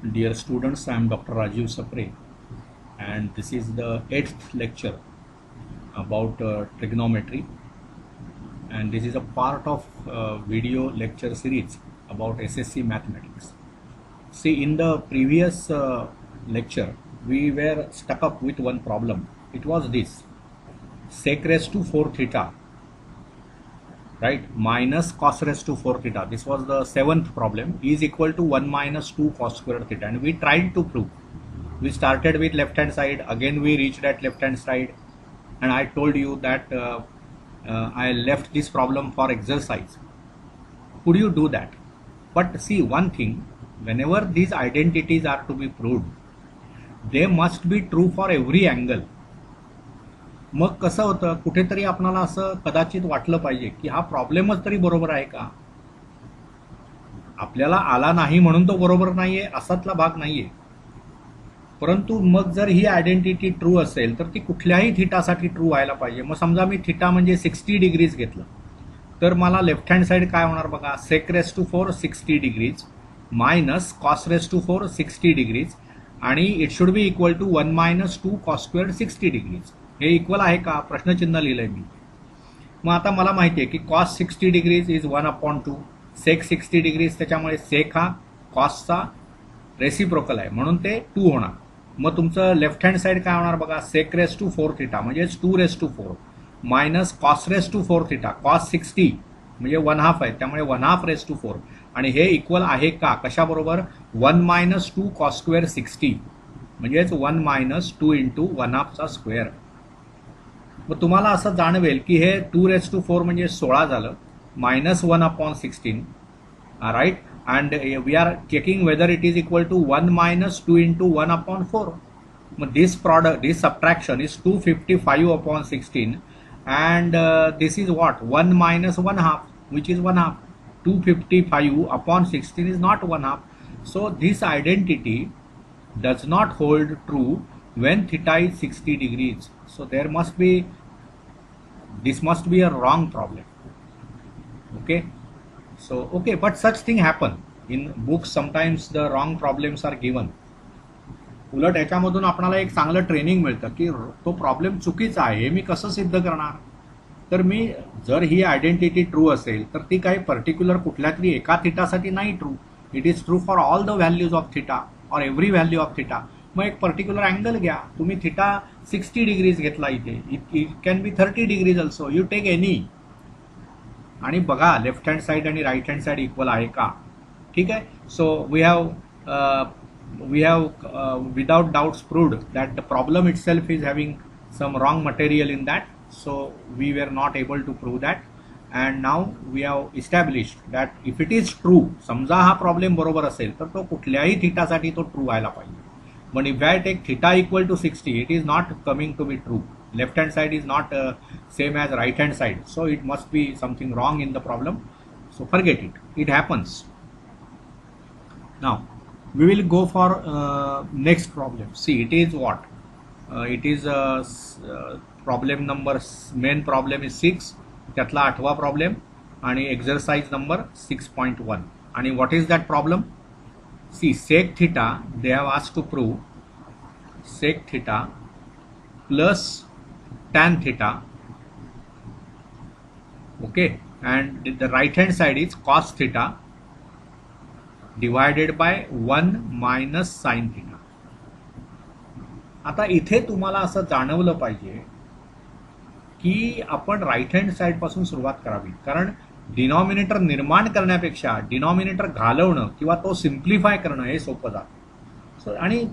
Dear students, I am Dr. Rajiv Sapre, and this is the 8th lecture about trigonometry, and this is a part of video lecture series about SSC mathematics. See, in the previous lecture, we were stuck up with one problem. It was this: sec raised to 4 theta, right, minus cos raised to 4 theta. This was the 7th problem, is equal to 1 minus 2 cos squared theta, and we tried to prove. We started with left hand side, again we reached at left hand side, and I told you that I left this problem for exercise. Could you do that? But see one thing, whenever these identities are to be proved, they must be true for every angle. मग कसं होतं, कुठेतरी आपल्याला असं कदाचित वाटलं पाहिजे की हा प्रॉब्लेमच तरी बरोबर आहे का, आपल्याला आला नाही म्हणून तो बरोबर नाहीये असातला भाग नाहीये. परंतु मग जर ही आयडेंटिटी ट्रू असेल तर ती कुठल्याही थिटासाठी ट्रू व्हायला पाहिजे. मग समजा मी थिटा म्हणजे 60 डिग्रीज घेतलं तर मला लेफ्ट हँड साईड काय होणार बघा, sec raise to 4 60 degrees minus cos raise to 4 60 degrees, आणि it should be equal to 1 minus 2 cos squared 60 degrees. हे इक्वल आहे का, प्रश्नचिन्ह लिहिलंय मी. मग आता मला माहिती आहे की cos 60 degrees is 1/2, sec 60 degrees, त्याच्यामुळे सेक हा कॉसचा रेसिप्रोकल आहे म्हणून ते 2 होणार. मग तुमचं लेफ्ट हँड साईड काय होणार बघा, सेक रेस टू 4 थिटा म्हणजेच 2 raise to 4 minus cos raise to 4 theta, cos 60 म्हणजे 1/2 आहे त्यामुळे 1/2 रेस टू 4, आणि हे इक्वल आहे का कशाबरोबर, 1 मायनस 2 कॉस स्क्वेअर 60 म्हणजेच 1 मायनस 2 इंटू 1/2 स्क्वेअर. मग तुम्हाला असं जाणवेल की हे 2 रेस टू 4 म्हणजे 16 झालं, minus 1/16, right, and we are checking whether it is equal to 1 minus 2 into 1/4. This product, this subtraction is 255/16, and this is what, 1 minus 1/2, which is 1/2. 255/16 is not 1/2. So this identity does not hold true when theta is 60 degrees. So there must be, this must be a wrong problem. Okay. So, okay, but such thing happen. In books sometimes the wrong problems are given. उलट याच्यामधून आपल्याला एक चांगलं training मिळतं की तो problem चुकीचा आहे, हे मी कसं सिद्ध करणार. तर मी जर ही आयडेंटिटी ट्रू असेल तर ती काही पर्टिक्युलर कुठल्या तरी एका थिटासाठी नाही true, it is true for all the values of theta or every value of theta. मग एक पर्टिक्युलर अँगल घ्या, तुम्ही थिटा 60 डिग्रीज घेतला, इथे it can be 30 degrees also, you take any, आणि बघा लेफ्ट हँड साईड आणि राईट हँड साईड इक्वल आहे का. ठीक आहे. So we have without doubts proved that the problem itself is having some wrong material in that, so we were not able to prove that, and now we have established that if it is true, समजा हा problem बरोबर असेल तर तो कुठल्याही थिटासाठी तो true व्हायला पाहिजे. पण if I take theta equal to 60, it is not coming to be true. Left hand side is not same as right hand side, so it must be something wrong in the problem, so forget it, it happens. Now we will go for next problem. See, it is what, it is problem number, main problem is 6, त्यातला 8वा problem, आणि exercise number 6.1. आणि what is that problem? See, sec theta, they have asked to prove sec theta plus tan theta, okay, and the right hand side is cos theta divided by 1 minus sin theta. आता इथे तुम्हाला असं जाणवलं पाहिजे की आपण right hand side पासून सुरुवात करावी, कारण डिनॉमिनेटर निर्माण करण्यापेक्षा डिनॉमिनेटर घालवणं किंवा तो सिम्प्लिफाय करणं हे सोपं जातं. सो आणि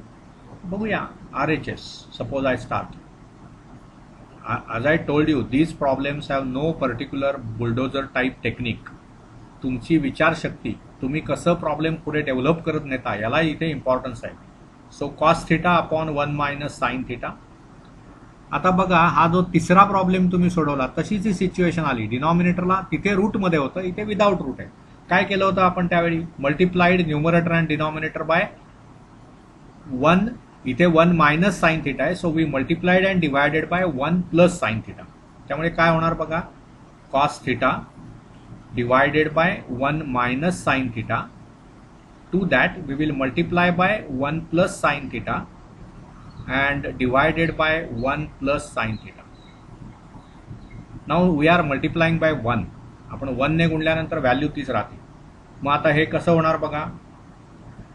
बघूया RHS, suppose I start. As I told you, these problems have no particular bulldozer type technique. तुमची विचारशक्ती, तुम्ही कसं प्रॉब्लेम पुढे डेव्हलप करत नेता, याला इथे इम्पॉर्टन्स आहे. So cos theta upon 1 minus sine theta. आता बघा, हा जो तिसरा प्रॉब्लेम तुम्ही सोडवला तशीच ही सिच्युएशन आली. डिनॉमिनेटरला तिथे रूट मध्ये होतं, इथे विदाउट रूट आहे. काय केलं होतं आपण त्यावेळी, multiplied numerator and denominator by 1, इथे 1 मायनस साइन थिटा आहे, so we multiplied and divided by 1 plus sine theta. त्यामुळे काय होणार बघा, cos theta divided by 1 minus sine theta to that we will multiply by 1 plus sine theta and divided by 1 plus sine theta. Now we are multiplying by 1. आपण 1 ने गुणल्यानंतर value तीच राहते. मग आता हे कसं होणार बघा.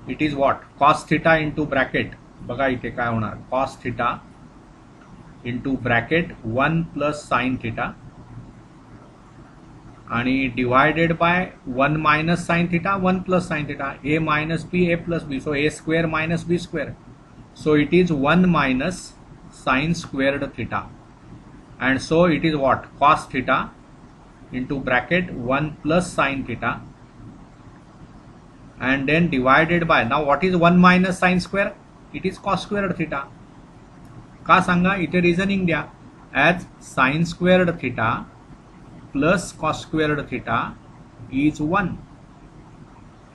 It is what cos theta into bracket. बघा इथे काय होणार. Cos theta into bracket 1 plus sine theta आणि divided by 1 minus sine theta 1 plus sine theta. A minus B A plus B. So A square minus B square. So it is 1 minus sine squared theta, and so it is what cos theta into bracket 1 plus sine theta and then divided by, now what is 1 minus sine square? It is cos squared theta. का सांगा इथे reasoning द्या. as sine squared theta plus cos squared theta is 1.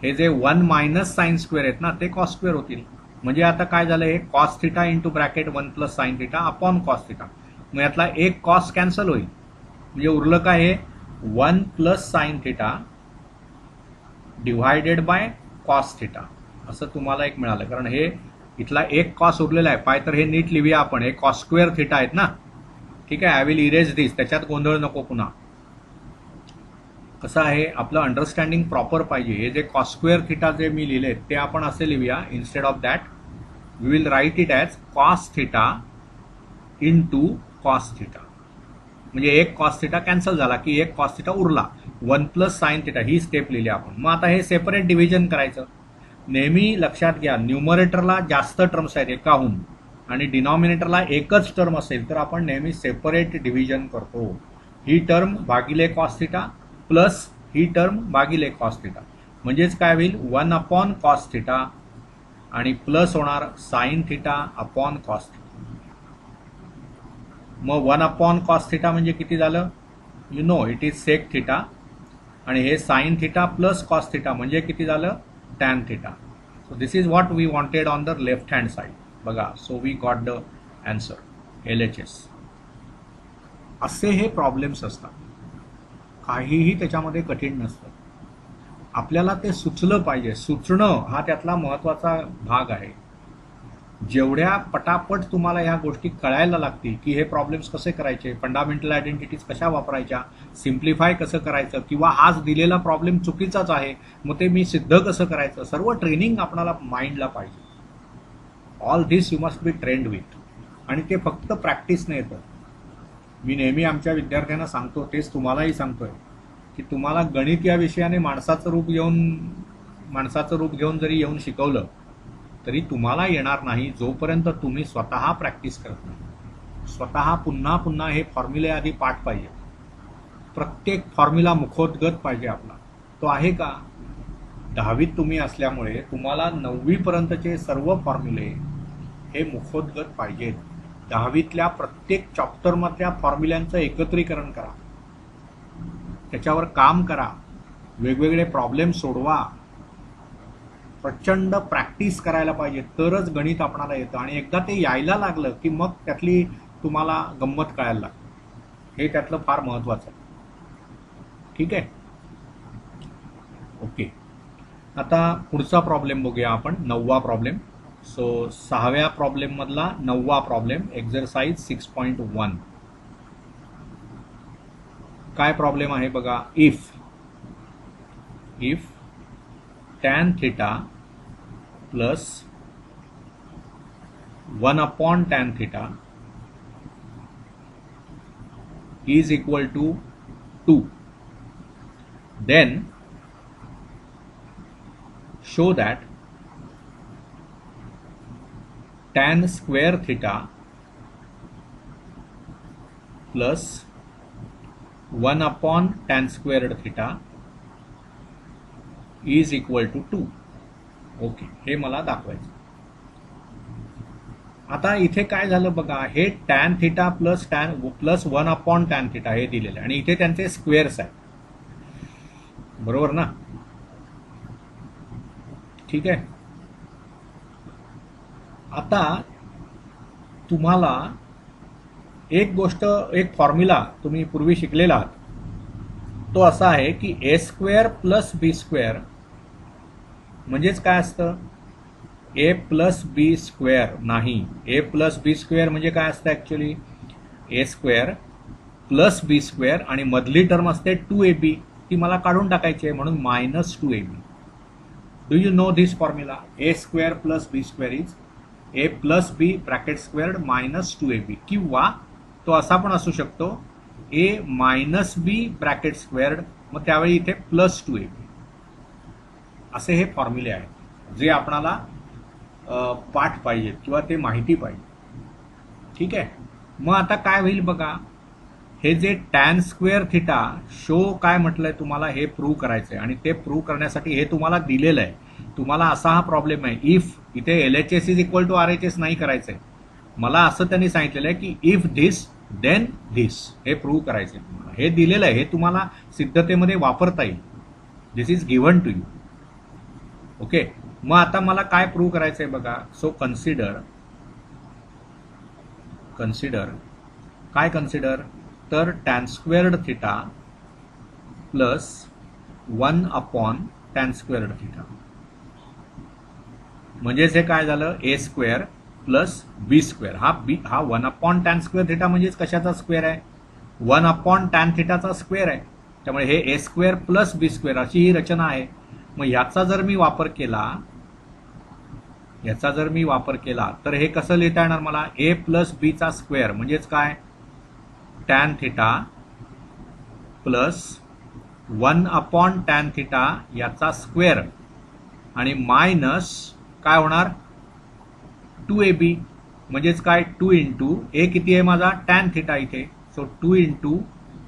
हे जे 1 minus sine square आहेत ना ते cos square होतील. म्हणजे आता काय झालं हे cos theta into bracket 1 plus sine theta upon cos theta. मग यातला एक कॉस कॅन्सल होईल. म्हणजे उरलं काय हे 1 plus sine theta divided by cos theta असं तुम्हाला एक मिळालं. कारण हे इथला एक कॉस उरलेला आहे. पाय तर हे नीट लिहूया आपण. हे कॉस स्क्वेअर थिटा आहेत ना. ठीक आहे. आय विल इरेज दिस. त्याच्यात गोंधळ नको पुन्हा. कसं आहे आपलं अंडरस्टँडिंग प्रॉपर पाहिजे. हे जे कॉस स्क्वेअर थिटा जे मी लिहिले ते आपण असे लिहूया. Instead of that we will write it as cos theta into cos theta. म्हणजे एक cos theta कॅन्सल झाला की एक cos theta उरला. 1 प्लस साइन थिटा ही स्टेप लिहिली आपण. मग आता हे सेपरेट डिव्हिजन करायचं. नेहमी लक्षात घ्या न्यूमरेटरला जास्त टर्म्स आहेत एकाहून आणि डिनॉमिनेटरला एकच टर्म असेल तर आपण नेहमी सेपरेट डिव्हिजन करतो. ही टर्म भागिले cos theta प्लस ही टर्म भागिले cos theta. म्हणजेच काय होईल 1 अपॉन cos theta आणि प्लस होणार sine theta upon cos theta. मग 1 अपॉन कॉस थिटा म्हणजे किती झालं. You know it is sec theta आणि हे sine theta plus cos theta म्हणजे किती झालं tan theta. So this is what we wanted on the left hand side. बघा so we got the answer LHS. असे हे प्रॉब्लेम्स असतात. काहीही त्याच्यामध्ये कठीण नसतं. आपल्याला ते सुचलं पाहिजे. सुचणं हा त्यातला महत्त्वाचा भाग आहे. जेवढ्या पटापट तुम्हाला ह्या गोष्टी कळायला लागतील की हे प्रॉब्लेम्स कसे करायचे, फंडामेंटल आयडेंटिटीज कशा वापरायच्या, सिम्प्लिफाय कसं करायचं किंवा आज दिलेला प्रॉब्लेम चुकीचाच आहे मग ते मी सिद्ध कसं करायचं, सर्व ट्रेनिंग आपल्याला माइंडला पाहिजे. All this you must be trend with. आणि ते फक्त प्रॅक्टिसने येतं. मी नेहमी आमच्या विद्यार्थ्यांना सांगतो तेच तुम्हालाही सांगतोय की तुम्हाला गणित या विषयाने माणसाचं रूप घेऊन जरी येऊन शिकवलं तरी तुम्हाला येणार नाही जोपर्यंत तुम्ही स्वतः प्रॅक्टिस करत नाही. स्वतः पुन्हा पुन्हा हे फॉर्म्युले आधी पाठ पाहिजे. प्रत्येक फॉर्म्युला मुखोद्गत पाहिजे आपला. तो आहे का. 10वीत तुम्ही असल्यामुळे तुम्हाला 9वी पर्यंतचे सर्व फॉर्म्युले हे मुखोद्गत पाहिजेत. 10वीतल्या प्रत्येक चॅप्टरमधल्या फॉर्म्युल्यांचं एकत्रीकरण करा. त्याच्यावर काम करा. वेगवेगळे प्रॉब्लेम सोडवा. प्रचंड प्रॅक्टिस करायला पाहिजे तरच गणित आपणाला येतं. आणि एकदा ते यायला लागलं की मग त्यातली तुम्हाला गंमत कळायला लागते. हे त्यातलं फार महत्त्वाचं आहे. ठीक आहे. ओके. आता पुढचा प्रॉब्लेम बघूया आपण. 9वा प्रॉब्लेम. सो 6व्या प्रॉब्लेम मधला 9वा प्रॉब्लेम एक्झरसाइज 6.1. काय प्रॉब्लेम आहे बघा. If tan theta plus 1 upon tan theta is equal to 2, then show that tan square theta plus 1 upon tan squared theta is equal to 2. Okay. हे मला दाखवायचं. आता इथे काय झालं बघा. हे tan theta plus 1 upon tan theta हे दिलेलं आहे आणि इथे त्यांचे स्क्वेअर्स आहेत. बरोबर ना. ठीक आहे. आता तुम्हाला एक गोष्ट, एक फॉर्म्युला तुम्ही पूर्वी शिकलेला आहात तो असा आहे की a² प्लस b² म्हणजेच काय असतं, ए प्लस बी स्क्वेअर नाही, ए प्लस बी स्क्वेअर म्हणजे काय असतं ॲक्च्युली, ए स्क्वेअर प्लस बी स्क्वेअर आणि मधली टर्म असते 2ab, ती मला काढून टाकायची आहे म्हणून -2ab. Do you know this formula? A square plus B square is A plus B bracket squared -2ab, किंवा तो असा पण असू शकतो A minus B bracket squared, मग त्यावेळी इथे +2ab. असे हे फॉर्म्युले आहेत जे आपणाला पाठ पाहिजेत किंवा ते माहिती पाहिजे. ठीक आहे, मग आता काय होईल बघा, हे जे टॅन स्क्वेअर थिटा शो काय म्हटलंय तुम्हाला, हे प्रूव्ह करायचंय आणि ते प्रूव्ह करण्यासाठी हे तुम्हाला दिलेलं आहे. तुम्हाला असा हा प्रॉब्लेम आहे, इफ इथे LHS is equal to RHS नाही करायचंय, मला असं त्यांनी सांगितलेलं आहे की इफ धिस देन धिस, हे प्रूव्ह करायचंय तुम्हाला. हे दिलेलं आहे, हे तुम्हाला सिद्धतेमध्ये वापरता येईल. This is given to you. Okay, मग आता मला काय प्रूव्ह करायचंय बघा. सो कन्सिडर काय कन्सिडर, तर टॅन स्क्वेअर्ड थिटा प्लस 1/टॅन स्क्वेअर्ड थिटा, म्हणजेच हे काय झालं, A square plus B square. हा 1/टॅन स्क्वेअर थिटा म्हणजेच कशाचा स्क्वेअर आहे, 1/टॅन थिटाचा स्क्वेअर आहे. त्यामुळे हे ए स्क्वेअर प्लस बी स्क्वेअर अशी ही रचना आहे. मग याचा जर मी वापर केला तर हे कसं लिहिता येणार मला, ए प्लस बीचा स्क्वेअर म्हणजेच काय, टॅन थिटा प्लस 1/टॅन थिटा याचा स्क्वेअर आणि मायनस काय होणार 2ab, म्हणजेच काय 2 इंटू ए किती आहे माझा टॅन थिटा इथे, so 2 into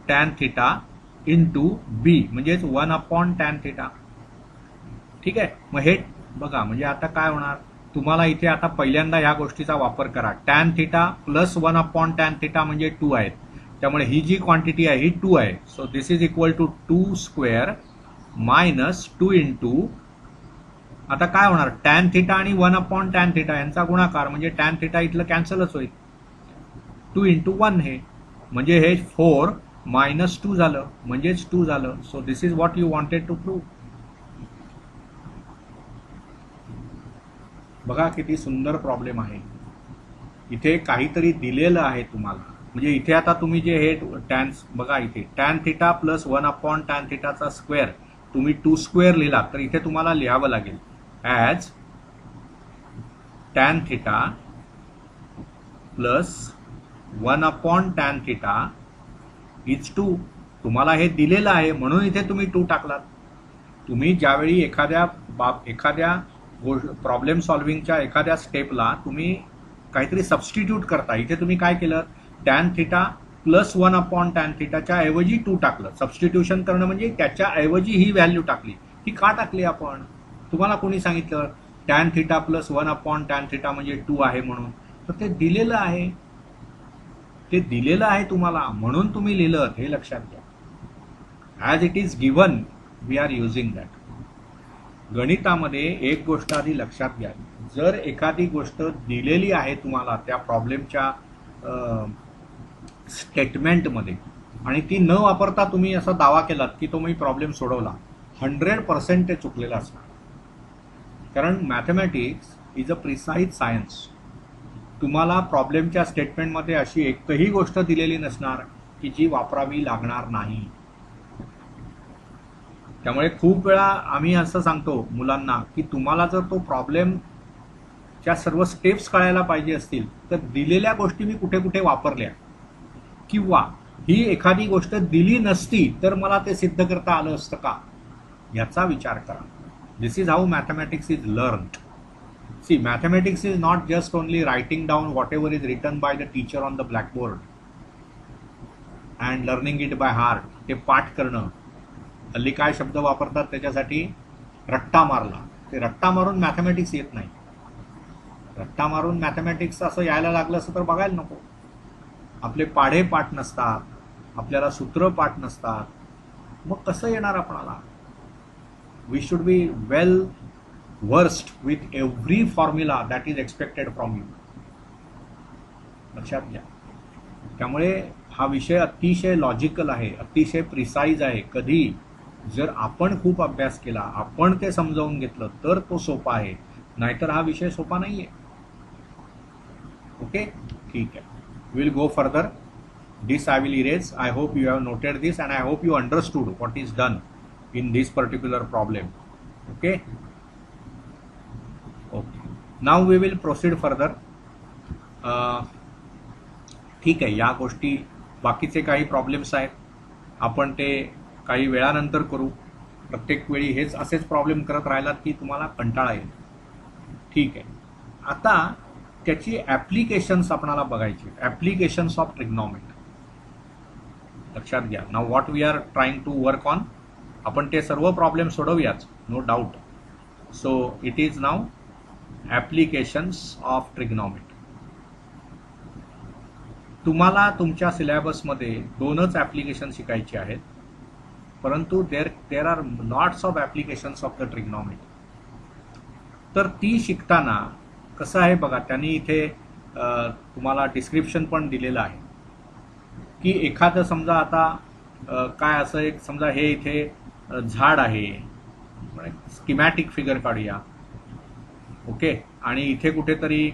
tan theta into B म्हणजेच 1/टॅन थिटा. ठीक आहे, मग हे बघा, म्हणजे आता काय होणार, तुम्हाला इथे आता पहिल्यांदा ह्या गोष्टीचा वापर करा. टॅन थिटा प्लस 1/टॅन थिटा म्हणजे 2 आहेत, त्यामुळे ही जी क्वांटिटी आहे ही 2 आहे. So this is equal to 2 square minus 2 into, आता काय होणार, टॅन थिटा आणि 1/टॅन थिटा यांचा गुणाकार म्हणजे टॅन थिटा इथलं कॅन्सलच होईल, 2 इंटू 1 हे, म्हणजे हे 4 मायनस 2 झालं म्हणजेच 2 झालं. So this is what you wanted to prove. बघा किती सुंदर प्रॉब्लेम आहे. इथे काहीतरी दिलेलं आहे तुम्हाला, म्हणजे इथे आता तुम्ही जे हे टॅन बघा, इथे टॅन थिटा प्लस 1/टॅन थिटाचा स्क्वेअर तुम्ही 2 स्क्वेअर लिहिला तर इथे तुम्हाला लिहावं लागेल ॲज टॅन थिटा प्लस 1/टॅन थिटा इज 2. तुम्हाला हे दिलेलं आहे म्हणून इथे तुम्ही 2 टाकलात. तुम्ही ज्यावेळी एखाद्या प्रॉब्लेम सॉल्व्हिंगच्या एखाद्या स्टेपला तुम्ही काहीतरी सबस्टिट्यूट करता, इथे तुम्ही काय केलं, टॅन थिटा प्लस 1/टॅन थिटाच्या ऐवजी 2 टाकलं. सबस्टिट्यूशन करणं म्हणजे त्याच्या ऐवजी ही व्हॅल्यू टाकली. ही का टाकली आपण, तुम्हाला कोणी सांगितलं टॅन थिटा प्लस 1/टॅन थिटा म्हणजे 2 आहे म्हणून, तर ते दिलेलं आहे, तुम्हाला, म्हणून तुम्ही लिहिलं, हे लक्षात घ्या. As it is given we are using that. गणितामध्ये एक गोष्ट आधी लक्षात घ्या, जर एखादी गोष्ट दिलेली आहे तुम्हाला त्या प्रॉब्लेमच्या स्टेटमेंटमध्ये आणि ती न वापरता तुम्ही असा दावा केलात की तो मी प्रॉब्लेम सोडवला, 100% ते चुकलेलं असणार. कारण mathematics is a precise science. तुम्हाला प्रॉब्लेमच्या स्टेटमेंटमध्ये अशी एकही गोष्ट दिलेली नसणार की जी वापरावी लागणार नाही. त्यामुळे खूप वेळा आम्ही असं सांगतो मुलांना की तुम्हाला जर तो प्रॉब्लेमच्या सर्व स्टेप्स कळायला पाहिजे असतील तर दिलेल्या गोष्टी मी कुठे कुठे वापरल्या, किंवा ही एखादी गोष्ट दिली नसती तर मला ते सिद्ध करता आलं असतं का, याचा विचार करा. This is how mathematics is learned. See, mathematics is not just only writing down whatever is written by the teacher on the blackboard and learning it by heart. ते पाठ करणं, हल्ली काय शब्द वापरतात त्याच्यासाठी, रट्टा मारला. ते रट्टा मारून मॅथमॅटिक्स येत नाही. रट्टा मारून मॅथमॅटिक्स असं यायला लागलं असं तर बघायला नको. आपले पाढे पाठ नसतात, आपल्याला सूत्र पाठ नसतात, मग कसं येणार आपणाला. We should be well versed with every formula that is expected from you. लक्षात घ्या. त्यामुळे हा विषय अतिशय लॉजिकल आहे, अतिशय प्रिसाईज आहे. कधी जर आपण खूप अभ्यास केला, आपण ते समजावून घेतलं तर तो सोपा आहे, नाहीतर हा विषय सोपा नाहीये. ओके, ठीक आहे. Will go further. This I will erase. I hope you have noted this and I hope you understood what is done in this particular problem. Okay. Okay. Now we will proceed further. ठीक आहे, या गोष्टी बाकीचे काही problems आहेत, आपण ते काही वेळानंतर करू. प्रत्येक वेळी हेच असेच प्रॉब्लेम करत राहिलात की तुम्हाला कंटाळा येईल. ठीक आहे. आता त्याची ॲप्लिकेशन्स आपणाला बघायची. ॲप्लिकेशन्स ऑफ ट्रिग्नॉमेट्री लक्षात घ्या. Now what we are trying to work on, आपण ते सर्व प्रॉब्लेम सोडवूयाच, no doubt. So it is now applications of trigonometry. तुम्हाला तुमच्या सिलेबसमध्ये 2च ॲप्लिकेशन शिकायचे आहेत, परंतु there are lots of applications of the trigonometry. तर ती शिकताना कसं आहे बघा, त्यांनी इथे तुम्हाला डिस्क्रिप्शन पण दिलेलं आहे की एखादं समजा आता काय असं एक समजा हे इथे झाड आहे, स्कीमॅटिक फिगर काढूया. ओके, आणि इथे कुठेतरी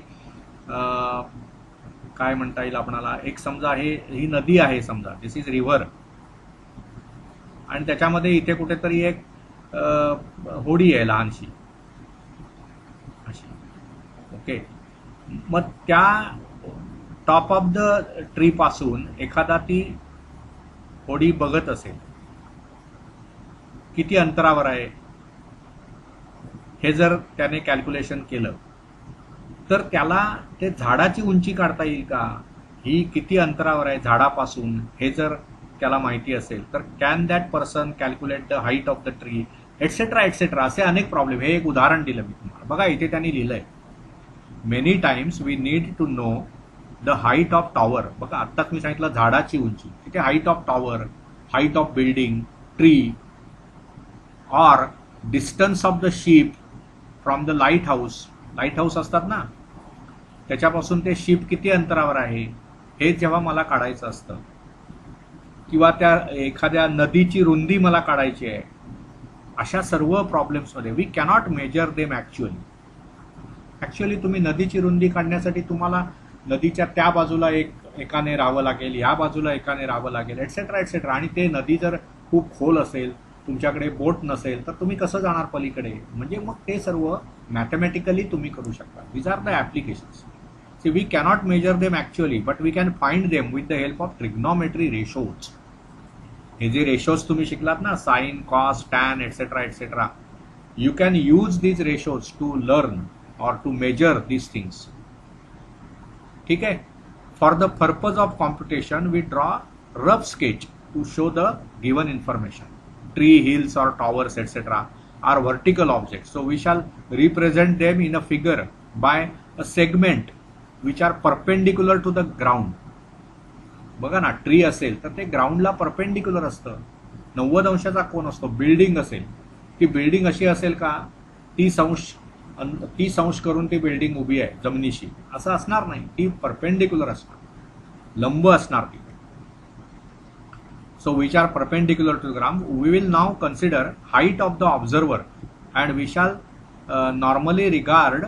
काय म्हणता येईल आपणाला, एक समजा ही नदी आहे, समजा दिस इज रिव्हर, आणि त्याच्यामध्ये इथे कुठेतरी एक होडी आहे लहानशी अशी. ओके, मग त्या टॉप ऑफ द ट्री पासून एखादा ती होडी बघत असेल, किती अंतरावर आहे हे जर त्याने कॅल्क्युलेशन केलं तर त्याला ते झाडाची उंची काढता येईल का, ही किती अंतरावर आहे झाडापासून हे जर त्याला माहिती असेल तर can that person calculate the height of the tree etcetera etcetera. असे अनेक प्रॉब्लेम. हे एक उदाहरण दिलं मी तुम्हाला. बघा इथे त्यांनी लिहिलंय, many times we need to know the height of tower. बघा आत्ताच मी सांगितलं झाडाची उंची, तिथे height of tower, height of building, tree, or distance of the ship from the lighthouse. Lighthouse असतात ना, त्याच्यापासून ते शिप किती अंतरावर आहे हे जेव्हा मला काढायचं असतं, किंवा त्या एखाद्या नदीची रुंदी मला काढायची आहे, अशा सर्व प्रॉब्लेम्समध्ये we cannot measure them actually तुम्ही नदीची रुंदी काढण्यासाठी तुम्हाला नदीच्या त्या बाजूला एकाने राहावं लागेल, या बाजूला एकाने राहावं लागेल, एटसेट्रा एटसेट्रा. आणि ते नदी जर खूप खोल असेल, तुमच्याकडे बोट नसेल, तर तुम्ही कसं जाणार पलीकडे. म्हणजे मग ते सर्व मॅथमॅटिकली तुम्ही करू शकता. These are the applications. See we cannot measure them actually, but we can find them with the help of trigonometry ratios. हे जे रेशोज तुम्ही शिकलात ना, sine, cos, tan, etcetera etcetera, you can use these ratios to learn or to measure these things. ठीक है. For the purpose of computation we draw rough sketch to show the given information. Tree, hills or towers etc. are vertical objects, so we shall represent them in a figure by a segment which are perpendicular to the ground. बघा ना, tree असेल तर ते ग्राउंडला perpendicular असतं, 90 अंशाचा कोन असतो. Building असेल, ती बिल्डिंग अशी असेल का 30 अंश करून ती बिल्डिंग उभी आहे जमिनीशी, असं असणार नाही. ती परपेंडिक्युलर असणार, लंब असणार ती. So which are perpendicular to the ground. We will now consider height of the observer and we shall normally regard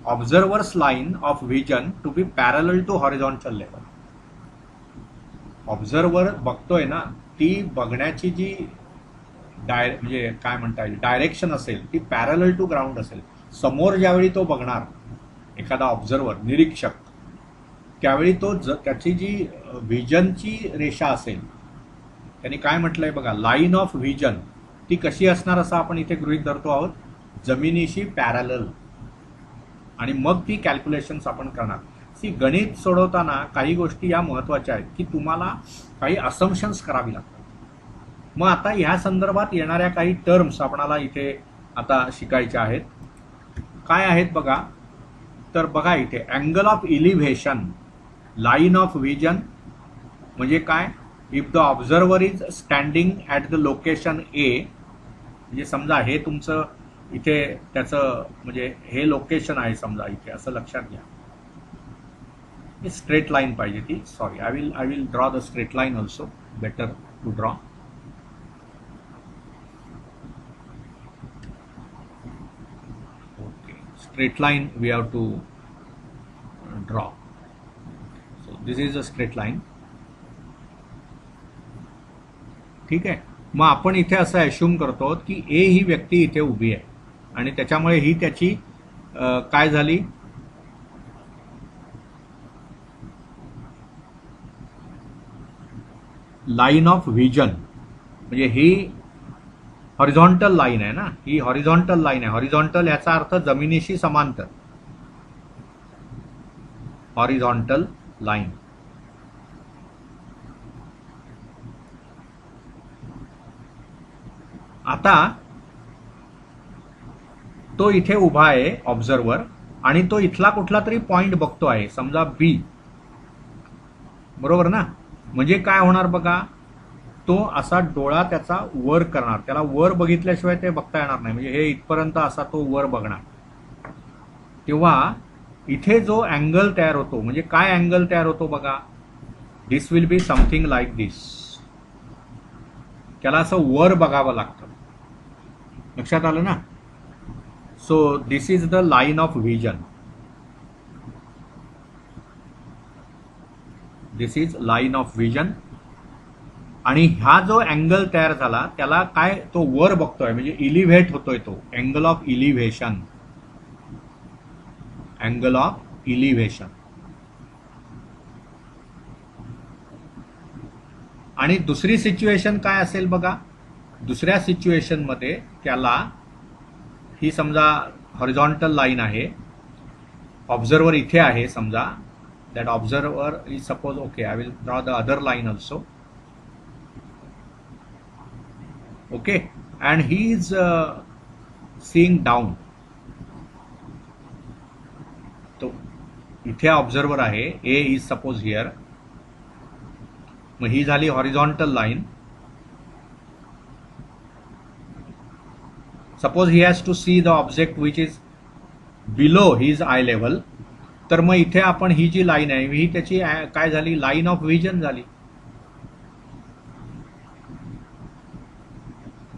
observer's line of vision to be parallel to horizontal level. Observer बघतोय ना, ती बघण्याची जी म्हणजे काय म्हणता येईल direction असेल ती पॅरलल टू ग्राउंड असेल. समोर ज्यावेळी तो बघणार एखादा ऑब्झर्वर, निरीक्षक, त्यावेळी तो त्याची जी व्हिजनची रेषा असेल, त्यांनी काय म्हटलंय बघा, लाईन ऑफ व्हिजन, ती कशी असणार असं आपण इथे गृहीत धरतो आहोत, जमिनीशी पॅरलल. आणि मग ती कॅल्क्युलेशन्स आपण करणार. सी गणित सोडवताना काही गोष्टी या महत्वाच्या आहेत की तुम्हाला काही असम्पशन्स करावी लागतात. मग आता ह्या संदर्भात येणाऱ्या काही टर्म्स आपणाला इथे आता शिकायच्या आहेत. काय आहेत बघा, तर बघा इथे angle of elevation, line of vision म्हणजे काय, if the observer is standing at the location A, म्हणजे समजा हे तुमचं इथे त्याचं म्हणजे हे लोकेशन आहे समजा इथे, असं लक्षात घ्या. स्ट्रेट लाईन पाहिजे ती, sorry, I will draw the straight line also, better to draw. straight line we have to draw. So this is a straight line. ठीक आहे. मग आपण इथे असं ॲश्युम करतो की ए ही व्यक्ती इथे उभी आहे आणि त्याच्यामुळे ही त्याची काय झाली, लाईन ऑफ व्हिजन. म्हणजे ही हॉरिझॉन्टल लाईन आहे ना, ही हॉरिझॉन्टल लाईन आहे. हॉरिझॉन्टल याचा अर्थ जमिनीशी समांतर, हॉरिझॉन्टल लाईन. आता तो इथे उभा आहे ऑब्झर्वर आणि तो इथला कुठला तरी पॉइंट बघतो आहे, समजा बी, बरोबर ना. म्हणजे काय होणार बघा, तो असा डोळा त्याचा वर करणार, त्याला वर बघितल्याशिवाय ते बघता येणार नाही. म्हणजे हे इथपर्यंत असा तो वर बघणार. तेव्हा इथे जो अँगल तयार होतो, म्हणजे काय अँगल तयार होतो बघा, दिस विल बी समथिंग लाईक दिस. त्याला असं वर बघावं लागतं. लक्षात आलं ना. So this is the line of vision. This is line of vision. आणि हा जो अँगल तयार झाला त्याला काय, तो वर बघतोय म्हणजे इलिव्हेट होतोय, तो angle of elevation. Angle of elevation. आणि दुसरी सिच्युएशन काय असेल बघा, दुसऱ्या सिच्युएशन मध्ये त्याला ही समजा हॉरिझॉन्टल लाईन आहे, ऑब्झर्वर इथे आहे समजा, that observer is suppose, okay, I will draw the other line also, okay, and he is seeing down. तो इथे ऑब्झर्वर आहे, A is suppose here. मग ही झाली horizontal line. Suppose he has to see the object which is below his eye level. तर मग इथे आपण ही जी line आहे ही त्याची काय झाली, लाईन ऑफ व्हिजन झाली.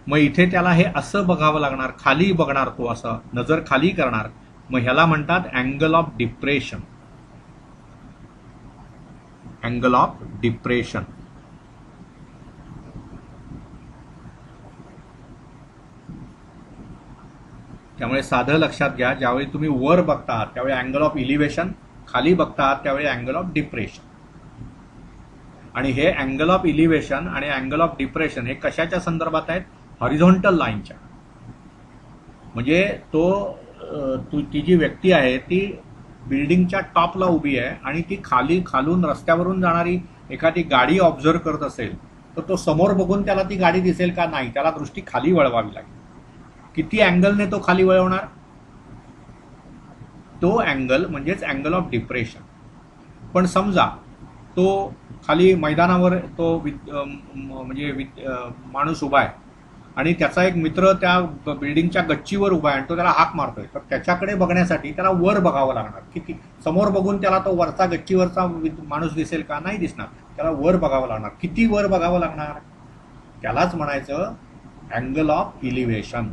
मग इथे त्याला हे असं बघावं लागणार, खाली बघणार, तो असं नजर खाली करणार. मग ह्याला म्हणतात angle of depression. Angle of depression. त्यामुळे साधं लक्षात घ्या, ज्यावेळी तुम्ही वर बघता त्यावेळी अँगल ऑफ इलिव्हेशन, खाली बघता त्यावेळी अँगल ऑफ डिप्रेशन. आणि हे अँगल ऑफ इलिव्हेशन आणि अँगल ऑफ डिप्रेशन हे कशाच्या संदर्भात आहेत, हॉरिझॉन्टल लाईनच्या. म्हणजे ती जी व्यक्ती आहे ती बिल्डिंगच्या टॉपला उभी आहे आणि ती खालून रस्त्यावरून जाणारी एखादी गाडी ऑब्झर्व करत असेल तर तो समोर बघून त्याला ती गाडी दिसेल का, नाही, त्याला दृष्टी खाली वळवावी लागेल. किती अँगलने तो खाली वळवणार, तो अँगल म्हणजेच अँगल ऑफ डिप्रेशन. पण समजा तो खाली मैदानावर तो म्हणजे माणूस उभा आहे आणि त्याचा एक मित्र त्या बिल्डिंगच्या गच्चीवर उभा आहे आणि तो त्याला हाक मारतोय, तर त्याच्याकडे बघण्यासाठी त्याला वर बघावं लागणार. किती समोर बघून त्याला तो वरचा गच्चीवरचा माणूस दिसेल का, नाही दिसणार, त्याला वर बघावं लागणार. किती वर बघावं लागणार, त्यालाच म्हणायचं अँगल ऑफ इलिव्हेशन.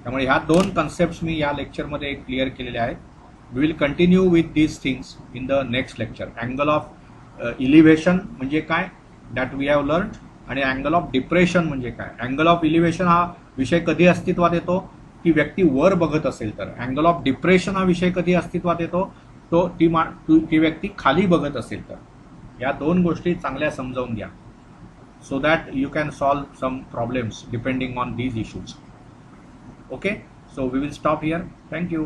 त्यामुळे ह्या दोन कन्सेप्ट मी या लेक्चरमध्ये क्लिअर केलेल्या आहेत. We will continue with these things in the next lecture. Angle of elevation म्हणजे काय, दॅट वी हॅव लर्न. आणि अँगल ऑफ डिप्रेशन म्हणजे काय. अँगल ऑफ इलिव्हेशन हा विषय कधी अस्तित्वात येतो, ती व्यक्ती वर बघत असेल तर. अँगल ऑफ डिप्रेशन हा विषय कधी अस्तित्वात येतो, तो ती व्यक्ती खाली बघत असेल तर. या दोन गोष्टी चांगल्या समजावून घ्या, so that you can solve some problems depending on these issues. Okay, so we will stop here. Thank you.